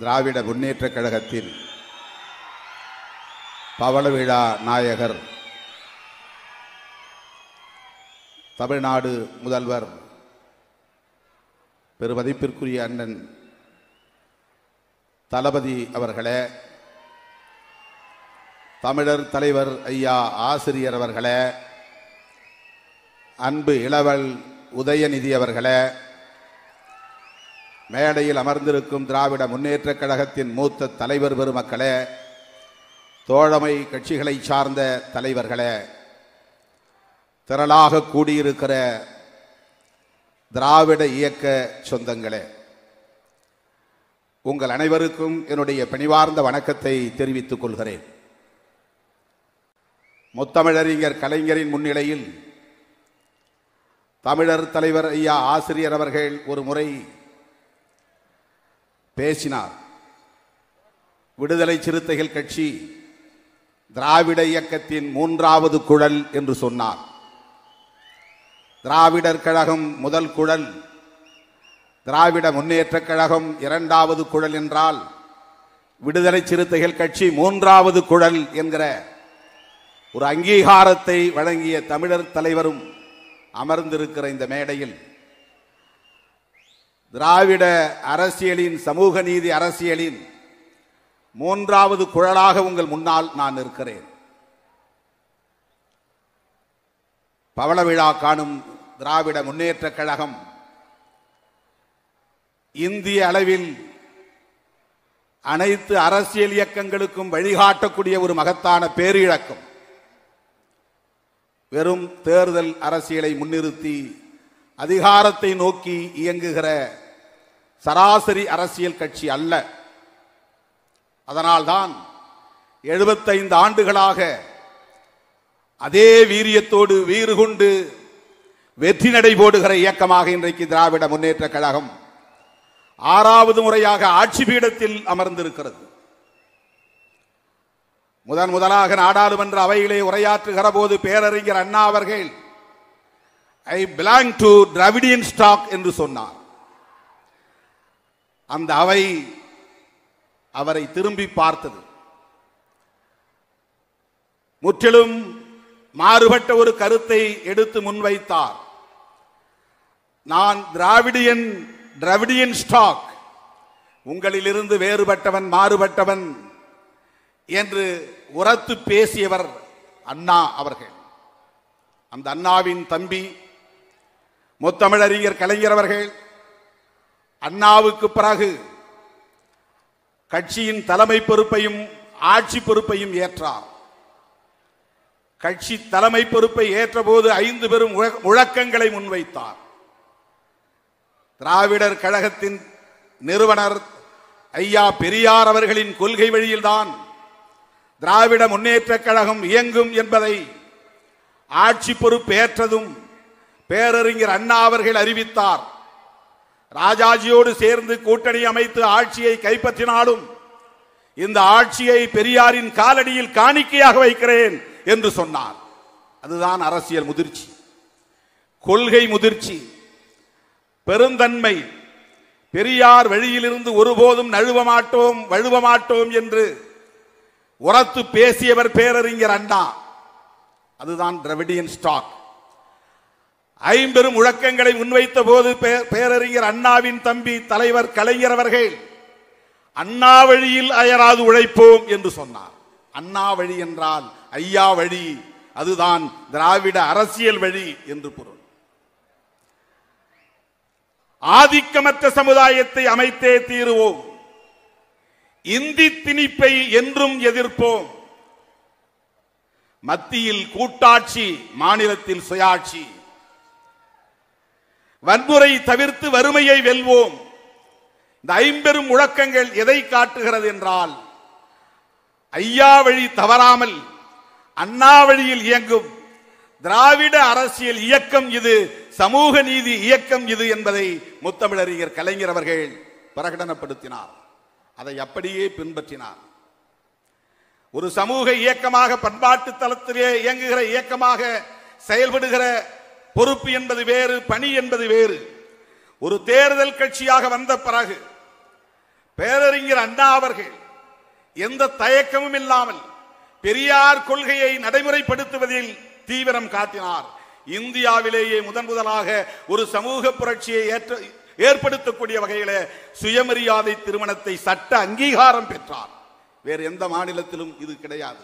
திராவிட முன்னேற்றக் கழகத்தின் பவள விழா நாயகர் தமிழ்நாடு முதல்வர் பெருமதிப்பிற்குரிய அண்ணன் தளபதி அவர்களே, தமிழர் தலைவர் ஐயா ஆசிரியர் அவர்களே, அன்பு இளவல் உதயநிதி அவர்களே, மேடையில் அமர்ந்திருக்கும் திராவிட முன்னேற்றக் கழகத்தின் மூத்த தலைவர் பெருமக்களே, தோழமை கட்சிகளை சார்ந்த தலைவர்களே, திரளாக கூடியிருக்கிற திராவிட இயக்க சொந்தங்களே, உங்கள் அனைவருக்கும் என்னுடைய பணிவார்ந்த வணக்கத்தை தெரிவித்துக் கொள்கிறேன். முத்தமிழறிஞர் கலைஞரின் முன்னிலையில் தமிழர் தலைவர் ஐயா ஆசிரியர் அவர்கள் ஒரு முறை பேசினார். விடுதலை சிறுத்தைகள் கட்சி திராவிட இயக்கத்தின் மூன்றாவது குழல் என்று சொன்னார். திராவிடர் கழகம் முதல் குழல், திராவிட முன்னேற்றக் கழகம் இரண்டாவது குழல் என்றால் விடுதலை சிறுத்தைகள் கட்சி மூன்றாவது குழல் என்கிற ஒரு அங்கீகாரத்தை வழங்கிய தமிழர் தலைவரும் அமர்ந்திருக்கிற இந்த மேடையில் திராவிட அரசியலின், சமூக நீதி அரசியலின் மூன்றாவது குழலாக உங்கள் முன்னால் நான் இருக்கிறேன். பவள விழா காணும் திராவிட முன்னேற்றக் கழகம் இந்திய அளவில் அனைத்து அரசியல் இயக்கங்களுக்கும் வழிகாட்டக்கூடிய ஒரு மகத்தான பேரிழக்கம். வெறும் தேர்தல் அரசியலை முன்னிறுத்தி அதிகாரத்தை நோக்கி இயங்குகிற சராசரி அரசியல் கட்சி அல்ல. அதனால்தான் 75 ஆண்டுகளாக அதே வீரியத்தோடு வீறு கொண்டு வெற்றி நடை போடுகிற இயக்கமாக இன்றைக்கு திராவிட முன்னேற்றக் கழகம் 6வது முறையாக ஆட்சி பீடத்தில் அமர்ந்திருக்கிறது. முதலாக நாடாளுமன்ற அவையிலே உரையாற்றுகிற போது பேரறிஞர் அண்ணா அவர்கள் I belong to Dravidian stock என்று சொன்னார். அந்த அவை அவரை திரும்பி பார்த்தது. முற்றிலும் மாறுபட்ட ஒரு கருத்தை எடுத்து முன்வைத்தார். நான் டிராவிடியன் ஸ்டாக், உங்களிலிருந்து வேறுபட்டவன், மாறுபட்டவன் என்று உரத்து பேசியவர் அண்ணா அவர்கள். அந்த அண்ணாவின் தம்பி முத்தமிழறிஞர் கலைஞர் அவர்கள் அண்ணாவுக்கு பிறகு கட்சியின் தலைமை பொறுப்பையும் ஆட்சி பொறுப்பையும் ஏற்றார். கட்சி தலைமை பொறுப்பை ஏற்ற போது 5 பெரும் முழக்கங்களை முன்வைத்தார். திராவிடர் கழகத்தின் நிறுவனர் ஐயா பெரியார் அவர்களின் கொள்கை வழியில்தான் திராவிட முன்னேற்றக் கழகம் இயங்கும் என்பதை ஆட்சி பொறுப்பு ஏற்றதும் பேரறிஞர் அண்ணா அவர்கள் அறிவித்தார். ராஜாஜியோடு சேர்ந்து கூட்டணி அமைத்து ஆட்சியை கைப்பற்றினாலும் இந்த ஆட்சியை பெரியாரின் காலடியில் காணிக்கையாக வைக்கிறேன் என்று சொன்னார். அதுதான் அரசியல் முதிர்ச்சி, கொள்கை முதிர்ச்சி, பெருந்தன்மை. பெரியார் வழியிலிருந்து ஒருபோதும் வழுவ மாட்டோம் என்று உரத்து பேசியவர் பேரறிஞர் அண்ணா. அதுதான் டிராவிடியன் ஸ்டாக். 5 பெரும் முழக்கங்களை முன்வைத்த போது பேரறிஞர் அண்ணாவின் தம்பி தலைவர் கலைஞர் அவர்கள் அண்ணா வழியில் அயராது உழைப்போம் என்று சொன்னார். அண்ணா வழி என்றால் ஐயா வழி, அதுதான் திராவிட அரசியல் வழி என்று பொருள். ஆதிக்கமற்ற சமுதாயத்தை அமைத்தே தீருவோம், இந்தி திணிப்பை என்றும் எதிர்ப்போம், மத்தியில் கூட்டாட்சி, மாநிலத்தில் சுயாட்சி, வன்முறை தவிர்த்து வறுமையை வெல்வோம். இந்த 5 பெரும் முழக்கங்கள் எதை காட்டுகிறது என்றால், ஐயா வழி தவறாமல் அண்ணா வழியில் இயங்கும் திராவிட அரசியல் இயக்கம் இது, சமூக நீதி இயக்கம் இது என்பதை முத்தமிழறிஞர் கலைஞர் அவர்கள் பிரகடனப்படுத்தினார். அதை அப்படியே பின்பற்றினார். ஒரு சமூக இயக்கமாக, பண்பாட்டு தளத்திலே இயங்குகிற இயக்கமாக செயல்படுகிற பொறுப்பு என்பது வேறு, பணி என்பது வேறு. ஒரு தேர்தல் கட்சியாக வந்த பிறகு பேரறிஞர் அண்ணா அவர்கள் எந்த தயக்கமும் இல்லாமல் பெரியார் கொள்கையை நடைமுறைப்படுத்துவதில் தீவிரம் காட்டினார். இந்தியாவிலேயே முதலாக ஒரு சமூக புரட்சியை ஏற்படுத்தக்கூடிய வகையில சுயமரியாதை திருமணத்தை சட்ட அங்கீகாரம் பெற்றார். வேறு எந்த மாநிலத்திலும் இது கிடையாது.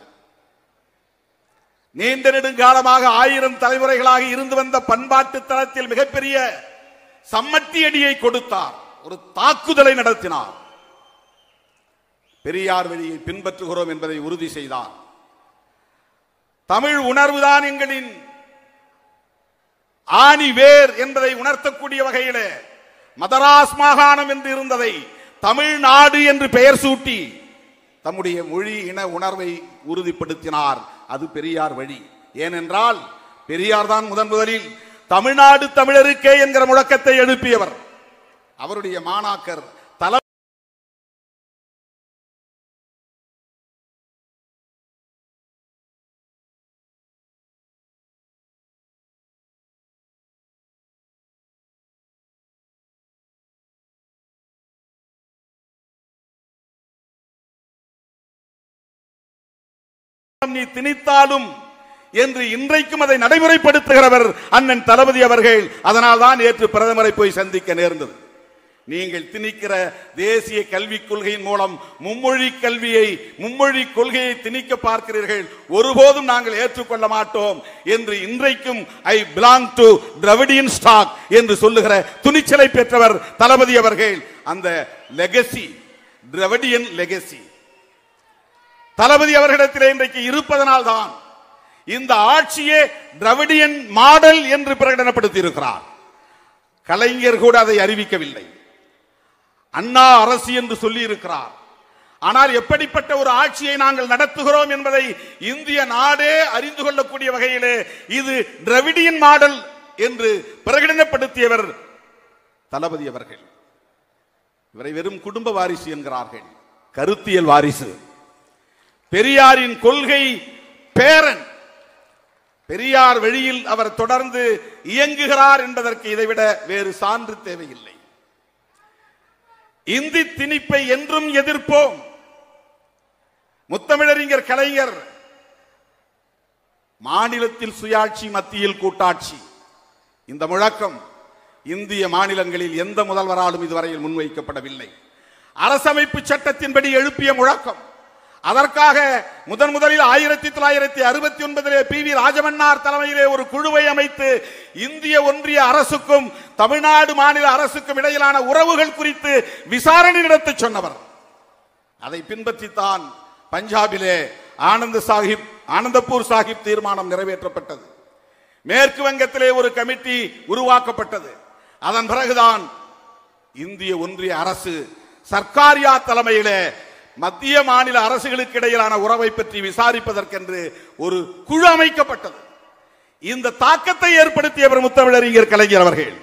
நீண்ட நெடுங்காலமாக 1000 தலைமுறைகளாக இருந்து வந்த பண்பாட்டு தளத்தில் மிகப்பெரிய சம்மட்டி அடியை கொடுத்தார். ஒரு தாக்குதலை நடத்தினார். பெரியார் வழியை பின்பற்றுகிறோம் என்பதை உறுதி செய்தார். தமிழ் உணர்வுதான் எங்களின் ஆணி வேர் என்பதை உணர்த்தக்கூடிய வகையிலே மதராஸ் மாகாணம் என்று இருந்ததை தமிழ்நாடு என்று பெயர் சூட்டி தம்முடைய மொழி இன உணர்வை உறுதிப்படுத்தினார். அது பெரியார் வழி. ஏனென்றால் பெரியார் தான் முதலில் தமிழ்நாடு தமிழருக்கே என்கிற முழக்கத்தை எழுப்பியவர். அவருடைய மாணாக்கர் நீ திணித்தாலும் என்று இன்றைக்கும் அதை நடைமுறைப்படுத்துகிறவர் அண்ணன் தளபதி அவர்கள். அதனால் தான் நேற்று பிரதமரை போய் சந்திக்க நேர்ந்தது. நீங்கள் திணிக்கிற தேசிய கல்விக் கொள்கையின் மூலம் மும்மொழி கல்வியை மும்மொழி கொள்கையை திணிக்க பார்க்கிறீர்கள், ஒருபோதும் நாங்கள் ஏற்றுக்கொள்ள மாட்டோம் என்று இன்றைக்கும் I belong to Dravidian stock என்று சொல்லுகிற துணிச்சலை பெற்றவர் தளபதி அவர்கள். அந்த லெகசி, திராவிடியன் லெகசி தளபதி அவர்களிடத்திலே இன்றைக்கு இருப்பதனால் தான் இந்த ஆட்சியே திராவிடியன் மாடல் என்று பிரகடனப்படுத்தி இருக்கிறார். கலைஞர் கூட அதை அறிவிக்கவில்லை. அண்ணா அரசு என்று சொல்லி இருக்கிறார். ஆனால் எப்படிப்பட்ட ஒரு ஆட்சியை நாங்கள் நடத்துகிறோம் என்பதை இந்திய நாடே அறிந்து கொள்ளக்கூடிய வகையிலே இது திராவிடியன் மாடல் என்று பிரகடனப்படுத்தியவர் தளபதி அவர்கள். இவரை வெறும் குடும்ப வாரிசு என்கிறார்கள். கருத்தியல் வாரிசு, பெரியாரின் கொள்கை பேரன். பெரியார் வழியில் அவர் தொடர்ந்து இயங்குகிறார் என்பதற்கு இதைவிட வேறு சான்று தேவையில்லை. இந்தி திணிப்பை என்றும் எதிர்ப்போம். முத்தமிழறிஞர் கலைஞர் மாநிலத்தில் சுயாட்சி, மத்தியில் கூட்டாட்சி, இந்த முழக்கம் இந்திய மாநிலங்களில் எந்த முதல்வராலும் இதுவரையில் முன்வைக்கப்படவில்லை. அரசமைப்பு சட்டத்தின்படி எழுப்பிய முழக்கம். அதற்காக முதலில் 1969 பி.வி. ராஜமன்னார் தலைமையிலே ஒரு குழுவை அமைத்து இந்திய ஒன்றிய அரசுக்கும் தமிழ்நாடு மாநில அரசுக்கும் இடையிலான உறவுகள் குறித்து விசாரணை நடத்த சொன்னவர். அதை பின்பற்றித்தான் பஞ்சாபிலே ஆனந்தப்பூர் சாஹிப் தீர்மானம் நிறைவேற்றப்பட்டது. மேற்கு வங்கத்திலே ஒரு கமிட்டி உருவாக்கப்பட்டது. அதன் பிறகுதான் இந்திய ஒன்றிய அரசு சர்க்காரியா தலைமையிலே மத்திய மாநில அரசுகளுக்கு இடையிலான உறவை பற்றி விசாரிப்பதற்கென்று ஒரு குழு அமைக்கப்பட்டது. இந்த தாக்கத்தை ஏற்படுத்தியவர் முத்தமிழறிஞர் கலைஞர் அவர்கள்.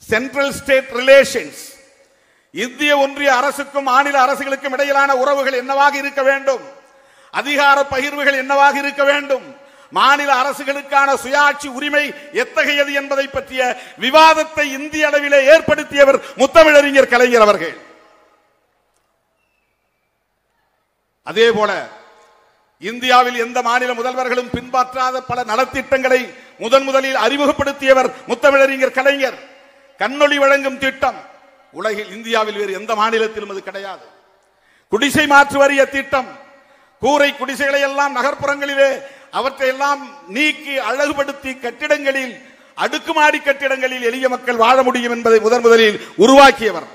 சென்ட்ரல் ஸ்டேட் ரிலேஷன்ஸ், இந்திய ஒன்றிய அரசுக்கும் மாநில அரசுகளுக்கும் இடையிலான உறவுகள் என்னவாக இருக்க வேண்டும், அதிகார பகிர்வுகள் என்னவாக இருக்க வேண்டும், மாநில அரசுகளுக்கான சுயாட்சி உரிமை எத்தகையது என்பதை பற்றிய விவாதத்தை இந்திய அளவிலே ஏற்படுத்தியவர் முத்தமிழறிஞர் கலைஞர் அவர்கள். அதே போல இந்தியாவில் எந்த மாநில முதல்வர்களும் பின்பற்றாத பல நலத்திட்டங்களை முதலில் அறிமுகப்படுத்தியவர் முத்தமிழறிஞர் கலைஞர். கண்ணொளி வழங்கும் திட்டம் உலகில் இந்தியாவில் வேறு எந்த மாநிலத்திலும் அது கிடையாது. குடிசை மாற்று வாரிய திட்டம், கூரை குடிசைகளை எல்லாம் நகர்ப்புறங்களிலே அவற்றை எல்லாம் நீக்கி அழகுபடுத்தி கட்டிடங்களில், அடுக்குமாடி கட்டிடங்களில் எளிய மக்கள் வாழ முடியும் என்பதை முதலில் உருவாக்கியவர்.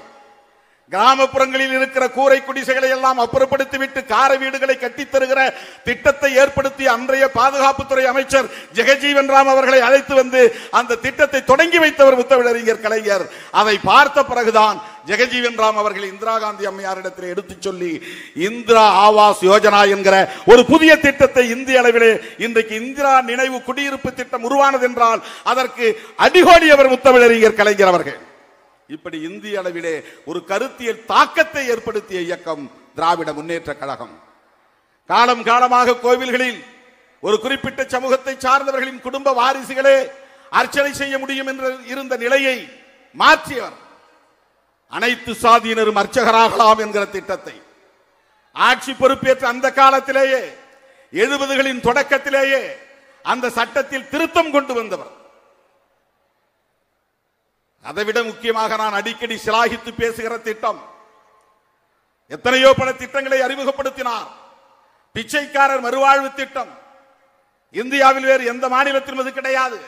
கிராமப்புறங்களில் இருக்கிற கூரை குடிசைகளை எல்லாம் அப்புறப்படுத்திவிட்டு கார வீடுகளை கட்டித் தருகிற திட்டத்தை ஏற்படுத்திய அன்றைய பாதுகாப்புத்துறை அமைச்சர் ஜெகஜீவன் ராம் அவர்களை அழைத்து வந்து அந்த திட்டத்தை தொடங்கி வைத்தவர் முத்தமிழறிஞர் கலைஞர். அதை பார்த்த பிறகுதான் ஜெகஜீவன் ராம் அவர்கள் இந்திரா காந்தி அம்மையாரிடத்தில் எடுத்துச் சொல்லி இந்திரா ஆவாஸ் யோஜனா என்கிற ஒரு புதிய திட்டத்தை இந்திய அளவிலே இன்றைக்கு இந்திரா நினைவு குடியிருப்பு திட்டம் உருவானது என்றால் அதற்கு அடிகோடியவர் முத்தமிழறிஞர் கலைஞர் அவர்கள். இப்படி இந்திய அளவிலே ஒரு கருத்தியல் தாக்கத்தை ஏற்படுத்திய இயக்கம் திராவிட முன்னேற்ற கழகம். காலம் காலமாக கோவில்களில் ஒரு குறிப்பிட்ட சமூகத்தை சார்ந்தவர்களின் குடும்ப வாரிசுகளே அர்ச்சனை செய்ய முடியும் என்று இருந்த நிலையை மாற்றியவர். அனைத்து சாதியினரும் அர்ச்சகராகலாம் என்கிற திட்டத்தை ஆட்சி பொறுப்பேற்ற அந்த காலத்திலேயே 70களின் தொடக்கத்திலேயே அந்த சட்டத்தில் திருத்தம் கொண்டு வந்தவர். அதைவிட முக்கியமாக நான் அடிக்கடி சிலாகித்து பேசுகிற திட்டம், எத்தனையோ பல திட்டங்களை அறிமுகப்படுத்தினார். பிச்சைக்காரர் மறுவாழ்வு திட்டம் இந்தியாவில் வேறு எந்த மாநிலத்திலும் அது கிடையாது.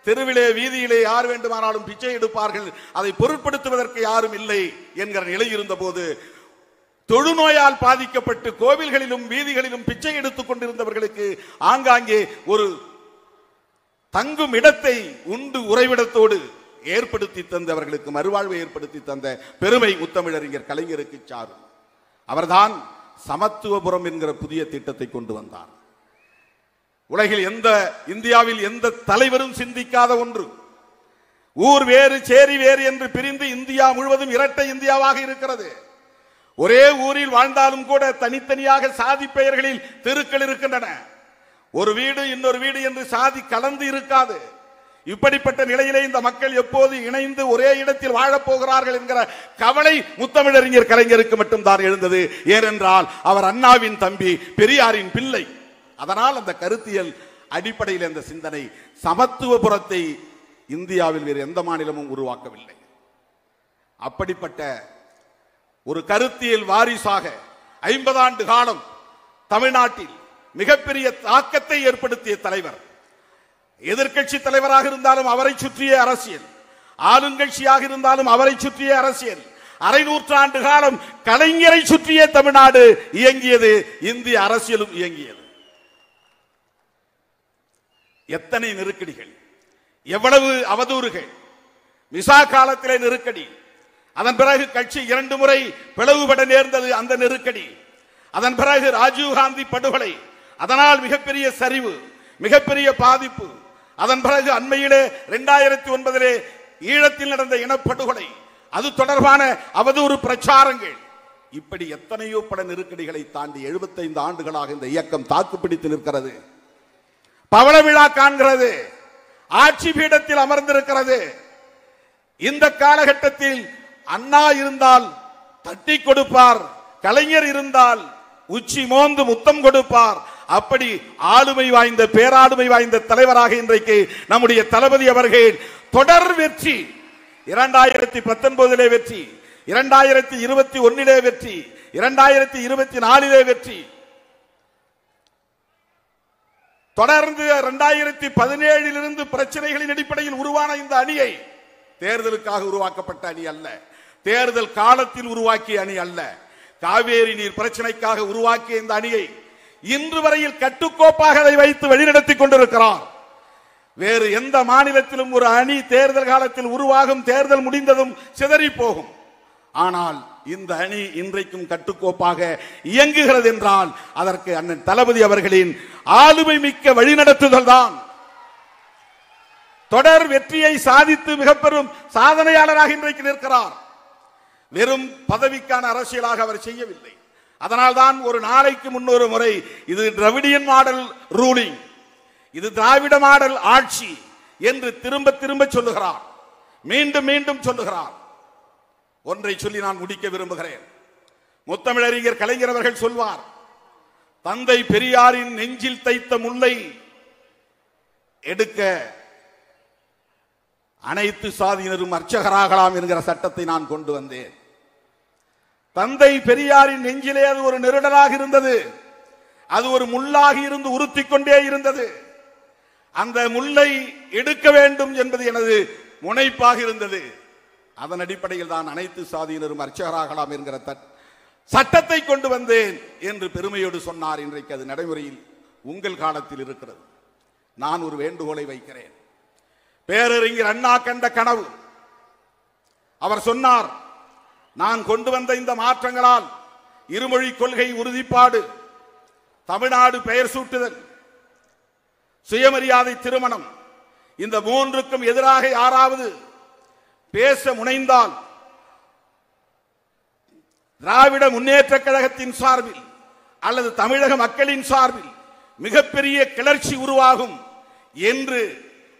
தெருவிலே வீதியிலே யார் வேண்டுமானாலும் பிச்சை எடுப்பார்கள், அதை பொருட்படுத்துவதற்கு யாரும் இல்லை என்கிற நிலை இருந்த போது தொழுநோயால் பாதிக்கப்பட்டு கோவில்களிலும் வீதிகளிலும் பிச்சை எடுத்துக் கொண்டிருந்தவர்களுக்கு ஆங்காங்கே ஒரு தங்கும் இடத்தை உண்டு உறைவிடத்தோடு ஏற்படுத்தி தந்தவர்களுக்கு மறுவாழ்வை ஏற்படுத்தி தந்த பெருமை முத்தமிழறிஞர் கலைஞருக்கு சாரும். அவர்தான் சமத்துவபுரம் என்கிற புதிய திட்டத்தை கொண்டு வந்தார். உலகில் இந்தியாவில் எந்த தலைவரும் சிந்திக்காத ஒன்று. ஊர் வேறு சேரி வேறு என்று பிரிந்து இந்தியா முழுவதும் இரட்டை இந்தியாவாக இருக்கிறது. ஒரே ஊரில் வாழ்ந்தாலும் கூட தனித்தனியாக சாதி பெயர்களில் தெருக்கள் இருக்கின்றன. ஒரு வீடு இன்னொரு வீடு என்று சாதி கலந்து இருக்காது. இப்படிப்பட்ட நிலையிலே இந்த மக்கள் எப்போது இணைந்து ஒரே இடத்தில் வாழப் போகிறார்கள் என்கிற கவலை முத்தமிழறிஞர் கலைஞருக்கு மட்டும்தான் எழுந்தது. ஏனென்றால் அவர் அண்ணாவின் தம்பி, பெரியாரின் பிள்ளை. அதனால் அந்த கருத்தியல் அடிப்படையில் அந்த சிந்தனை சமத்துவபுரத்தை இந்தியாவில் வேறு எந்த மாநிலமும் உருவாக்கவில்லை. அப்படிப்பட்ட ஒரு கருத்தியல் வாரிசாக 50 ஆண்டு காலம் தமிழ்நாட்டில் மிகப்பெரிய தாக்கத்தை ஏற்படுத்திய தலைவர். எதிர்கட்சி தலைவராக இருந்தாலும் அவரை சுற்றிய அரசியல், ஆளுங்கட்சியாக இருந்தாலும் அவரை சுற்றிய அரசியல். அரை நூற்றாண்டு காலம் கலைஞரை சுற்றிய தமிழ்நாடு இயங்கியது, இந்திய அரசியலும் இயங்கியது. எத்தனை நெருக்கடிகள், எவ்வளவு அவதூறுகள். விசா காலத்திலே நெருக்கடி, அதன் பிறகு கட்சி 2 முறை பிளவுபட நேர்ந்தது, அந்த நெருக்கடி. அதன் பிறகு ராஜீவ்காந்தி படுகொலை, அதனால் மிகப்பெரிய சரிவு, மிகப்பெரிய பாதிப்பு. அதன் பிறகு அண்மையிலே 2009 ஈழத்தில் நடந்த இனப்படுகொலை, அது தொடர்பான அவதூறு பிரச்சாரங்கள். இப்படி எத்தனையோ பல நெருக்கடிகளை தாண்டி 75 ஆண்டுகளாக இந்த இயக்கம் தாக்குப்பிடித்து நிற்கிறது. பவள விழா காண்கிறது, ஆட்சி பீடத்தில் அமர்ந்திருக்கிறது. இந்த காலகட்டத்தில் அண்ணா இருந்தால் தட்டி கொடுப்பார், கலைஞர் இருந்தால் உச்சி மோந்து முத்தம் கொடுப்பார். அப்படி ஆளுமை வாய்ந்த, பேராளுமை வாய்ந்த தலைவராக இன்றைக்கு நம்முடைய தளபதி அவர்கள் தொடர் வெற்றி. 2019 வெற்றி, 2021 வெற்றி, 2024 வெற்றி, தொடர்ந்து 2017 பிரச்சனைகளின் அடிப்படையில் உருவான இந்த அணியை தேர்தலுக்காக உருவாக்கப்பட்ட அணி அல்ல, தேர்தல் காலத்தில் உருவாக்கிய அணி அல்ல, காவேரி நீர் பிரச்சனைக்காக உருவாக்கிய இந்த அணியை இன்று வரையில் கட்டுக்கோப்பாக அதை வைத்து வழிநடத்தி கொண்டிருக்கிறார். வேறு எந்த மாநிலத்திலும் ஒரு அணி தேர்தல் காலத்தில் உருவாகும், தேர்தல் முடிந்ததும் சிதறி போகும். ஆனால் இந்த அணி இன்றைக்கும் கட்டுக்கோப்பாக இயங்குகிறது என்றால் அதற்கு அண்ணன் தளபதி அவர்களின் ஆளுமை மிக்க வழிநடத்துதல் தான். தொடர் வெற்றியை சாதித்து மிக பெரும் சாதனையாளராக இன்றைக்கு நிற்கிறார். வெறும் பதவிக்கான அரசியலாக அவர் செய்யவில்லை. அதனால்தான் ஒரு நாளைக்கு முன்னொரு முறை இது திராவிடியன் மாடல் ரூலிங், இது திராவிட மாடல் ஆட்சி என்று திரும்ப திரும்ப சொல்லுகிறார், மீண்டும் மீண்டும் சொல்லுகிறார். ஒன்றை சொல்லி நான் முடிக்க விரும்புகிறேன். முத்தமிழறிஞர் கலைஞர் அவர்கள் சொல்வார், தந்தை பெரியாரின் நெஞ்சில் தைத்த முல்லை எடுக்க அனைத்து சாதியினரும் அர்ச்சகராகலாம் என்கிற சட்டத்தை நான் கொண்டு வந்தேன். தந்தை பெரியாரின் நெஞ்சிலே அது ஒரு நெருடலாக இருந்தது, அது ஒரு முள்ளாகி இருந்து உறுத்திக் கொண்டே இருந்தது. அந்த முல்லை எடுக்க வேண்டும் என்பது எனது முனைப்பாக இருந்தது. அதன் அடிப்படையில் தான் அனைத்து சாதியினரும் அர்ச்சகராகலாம் என்கிற சட்டத்தை கொண்டு வந்தேன் என்று பெருமையோடு சொன்னார். இன்றைக்கு அது நடைமுறையில் உங்கள் காலத்தில் இருக்கிறது. நான் ஒரு வேண்டுகோளை வைக்கிறேன். பேரறிஞர் அண்ணா கண்ட கனவு, அவர் சொன்னார், நான் கொண்டு வந்த இந்த மாற்றங்களால் இருமொழி கொள்கை உறுதிப்பாடு, தமிழ்நாடு பெயர் சூட்டுதல், சுயமரியாதை திருமணம், இந்த மூன்றுக்கும் எதிராக யாராவது பேச முனைந்தால் திராவிட முன்னேற்ற கழகத்தின் சார்பில் அல்லது தமிழக மக்களின் சார்பில் மிகப்பெரிய கிளர்ச்சி உருவாகும் என்று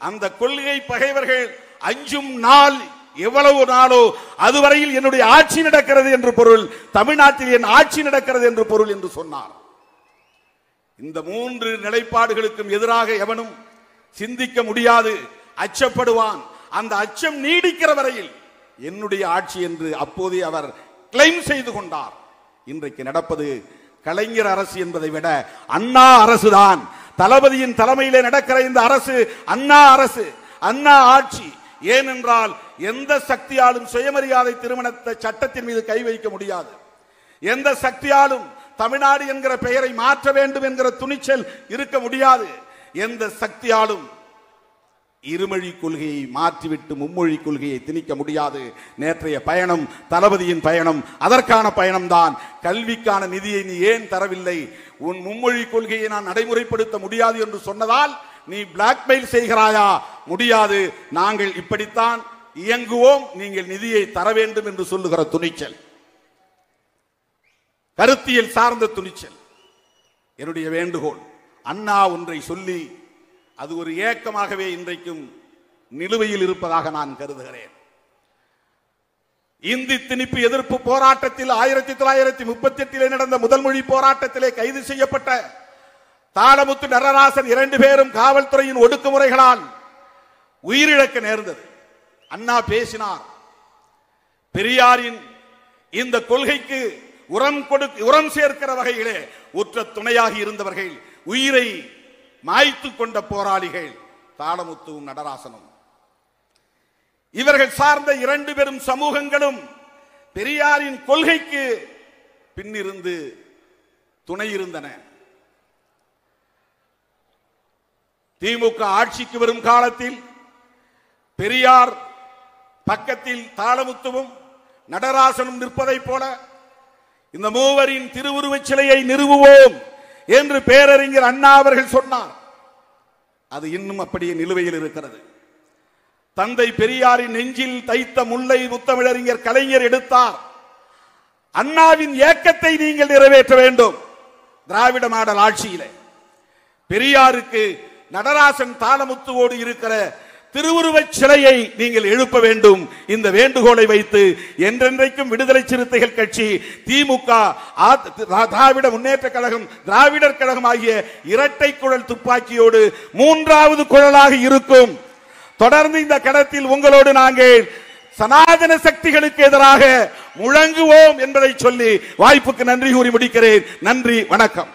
அந்த கொள்கை பகைவர்கள் அஞ்சும் நாள் எவ்வளவு நாளோ அதுவரையில் என்னுடைய ஆட்சி நடக்கிறது என்று பொருள், தமிழ்நாட்டில் என் ஆட்சி நடக்கிறது என்று பொருள் என்று சொன்னார். இந்த மூன்று நிலைப்பாடுகளுக்கும் எதிராக எவனும் சிந்திக்க முடியாது, அச்சப்படுவான். அந்த அச்சம் நீடிக்கிற வரையில் என்னுடைய ஆட்சி என்று அப்போதே அவர் கிளைம் செய்து கொண்டார். இன்றைக்கு நடப்பது கலைஞர் அரசு என்பதை விட அண்ணா அரசுதான். தளபதியின் தலைமையிலே நடக்கிற இந்த அரசு அண்ணா அரசு, அண்ணா ஆட்சி. ஏனென்றால் எந்த சக்தியாலும் சுயமரியாதை திருமண சட்டத்தின் மீது கை வைக்க முடியாது. எந்த சக்தியாலும் தமிழ்நாடு என்கிற பெயரை மாற்ற வேண்டும் என்கிற துணிச்சல் இருக்க முடியாது. எந்த சக்தியாலும் இருமொழி கொள்கையை மாற்றிவிட்டு மும்மொழி கொள்கையை திணிக்க முடியாது. நேற்றைய பயணம் தளபதியின் பயணம் அதற்கான பயணம்தான். கல்விக்கான நிதியை நீ ஏன் தரவில்லை? உன் மும்மொழி கொள்கையை நான் நடைமுறைப்படுத்த முடியாது என்று சொன்னதால் நீ பிளாக்மெயில் செய்கிறாயா? முடியாது, நாங்கள் இப்படித்தான் இயங்குவோம், நீங்கள் நிதியை தர வேண்டும் என்று சொல்லுகிற துணிச்சல், கருத்தியல் சார்ந்த துணிச்சல். என்னுடைய வேண்டுகோள், அண்ணா ஒன்றை சொல்லி அது ஒரு ஏக்கமாகவே இன்றைக்கும் நிலுவையில் இருப்பதாக நான் கருதுகிறேன். இந்தி திணிப்பு எதிர்ப்பு போராட்டத்தில் 1938 நடந்த முதல் மொழி போராட்டத்திலே கைது செய்யப்பட்ட தாளமுத்து, நடராசன் 2 பேரும் காவல்துறையின் ஒடுக்குமுறைகளால் உயிரிழக்க நேர்ந்தது. அண்ணா பேசினார். பெரியாரின் இந்த கொள்கைக்கு உரம் சேர்க்கிற வகையிலே உற்ற துணையாக இருந்தவர்கள், உயிரை மாய்த்து கொண்ட போராளிகள் தாளமுத்துவும் நடராசனும். இவர்கள் சார்ந்த 2 பெரும் சமூகங்களும் பெரியாரின் கொள்கைக்கு பின்னிருந்து துணை இருந்தன. திமுக ஆட்சிக்கு வரும் காலத்தில் பெரியார் பக்கத்தில் தாளமுத்துவும் நடராசனும் நிற்பதைப் போல இந்த மூவரின் திருவுருவச் சிலையை நிறுவுவோம் என்று பேரறிஞர் அண்ணா அவர்கள் சொன்னார். அது இன்னும் அப்படியே நிலுவையில் இருக்கிறது. தந்தை பெரியாரின் நெஞ்சில் தைத்த முல்லை முத்தமிழறிஞர் கலைஞர் எடுத்தார். அண்ணாவின் ஏக்கத்தை நீங்கள் நிறைவேற்ற வேண்டும். திராவிட மாடல் ஆட்சியிலே பெரியாருக்கு நடராசன் தாளமுத்துவோடு இருக்கிற திருவுருவச் சிலையை நீங்கள் எழுப்ப வேண்டும். இந்த வேண்டுகோளை வைத்து என்றென்றைக்கும் விடுதலை சிறுத்தைகள் கட்சி, திமுக, திராவிட முன்னேற்ற கழகம், திராவிடர் கழகம் ஆகிய இரட்டை குழல் துப்பாக்கியோடு 3வது குழலாக இருக்கும். தொடர்ந்து இந்த கடத்தில் உங்களோடு நாங்கள் சனாதன சக்திகளுக்கு எதிராக முழங்குவோம் என்பதை சொல்லி வாய்ப்புக்கு நன்றி கூறி முடிக்கிறேன். நன்றி, வணக்கம்.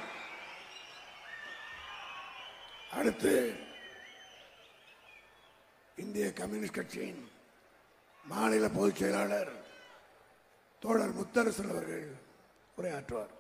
அடுத்து இந்திய கம்யூனிஸ்ட் கட்சியின் மாநில பொதுச் செயலாளர் தோழர் முத்தரசன் அவர்கள் உரையாற்றுவார்.